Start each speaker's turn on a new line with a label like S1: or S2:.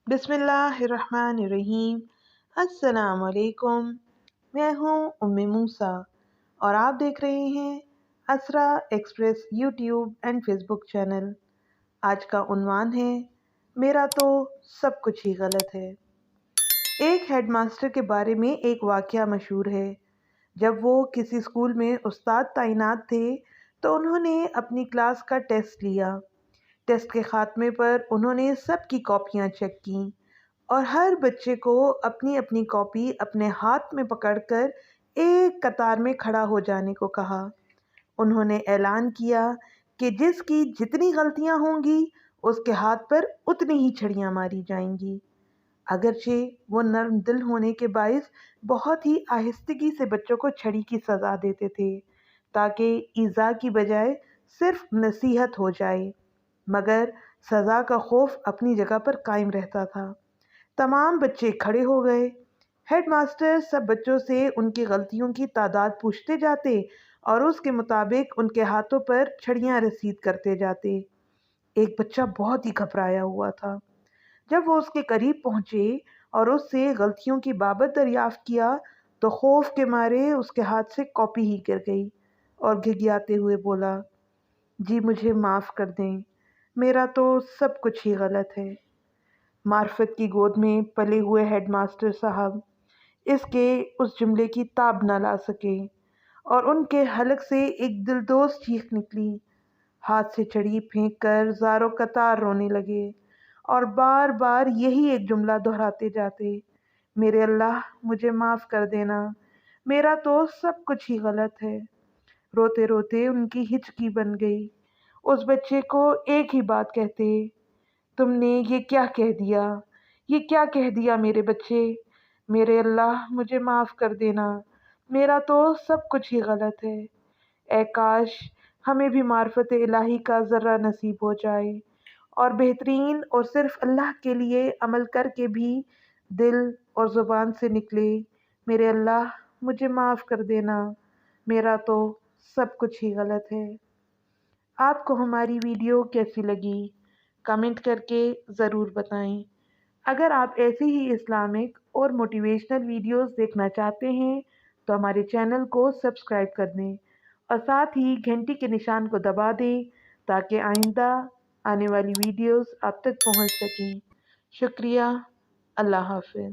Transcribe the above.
S1: बिस्मिल्लाहिर्रहमानिर्रहीम। अस्सलाम वालेकुम। मैं हूँ उम्मे मूसा और आप देख रहे हैं Asra express YouTube and Facebook channel. आज का उन्वान है, मेरा तो सब कुछ ही गलत है। एक हेडमास्टर के बारे में एक वाकया मशहूर है। जब वो किसी स्कूल में उस्ताद तैनात थे तो उन्होंने अपनी क्लास का टेस्ट लिया। टेस्ट के खात्मे पर उन्होंने सबकी कॉपियाँ चेक कीं और हर बच्चे को अपनी अपनी कॉपी अपने हाथ में पकड़कर एक कतार में खड़ा हो जाने को कहा। उन्होंने ऐलान किया कि जिसकी जितनी गलतियां होंगी उसके हाथ पर उतनी ही छड़ियां मारी जाएंगी। अगरचे वो नर्म दिल होने के बायस बहुत ही आहिस्तगी से बच्चों को छड़ी की सज़ा देते थे ताकि ईज़ा की बजाय सिर्फ नसीहत हो जाए, मगर सज़ा का खौफ अपनी जगह पर कायम रहता था। तमाम बच्चे खड़े हो गए। हेडमास्टर सब बच्चों से उनकी गलतियों की तादाद पूछते जाते और उसके मुताबिक उनके हाथों पर छड़ियाँ रसीद करते जाते। एक बच्चा बहुत ही घबराया हुआ था। जब वो उसके करीब पहुंचे और उससे गलतियों की बाबत दरियाफ्त किया तो खौफ के मारे उसके हाथ से कॉपी ही गिर गई और घिघियाते हुए बोला, जी मुझे माफ़ कर दें, मेरा तो सब कुछ ही गलत है। मार्फत की गोद में पले हुए हेडमास्टर साहब इसके उस जुमले की ताब न ला सके और उनके हलक से एक दिलदोज़ चीख निकली। हाथ से छड़ी फेंक कर ज़ारो कतार रोने लगे और बार बार यही एक जुमला दोहराते जाते, मेरे अल्लाह मुझे माफ़ कर देना, मेरा तो सब कुछ ही गलत है। रोते रोते उनकी हिचकी बन गई। उस बच्चे को एक ही बात कहते, तुमने ये क्या कह दिया, ये क्या कह दिया मेरे बच्चे, मेरे अल्लाह मुझे माफ़ कर देना, मेरा तो सब कुछ ही गलत है। ए काश हमें भी मार्फत इलाही का ज़र्रा नसीब हो जाए और बेहतरीन और सिर्फ़ अल्लाह के लिए अमल करके भी दिल और ज़ुबान से निकले, मेरे अल्लाह मुझे माफ़ कर देना, मेरा तो सब कुछ ही गलत है। आपको हमारी वीडियो कैसी लगी कमेंट करके ज़रूर बताएं। अगर आप ऐसी ही इस्लामिक और मोटिवेशनल वीडियोस देखना चाहते हैं तो हमारे चैनल को सब्सक्राइब कर दें और साथ ही घंटी के निशान को दबा दें ताकि आइंदा आने वाली वीडियोस आप तक पहुंच सकें। शुक्रिया। अल्लाह हाफ़िज़।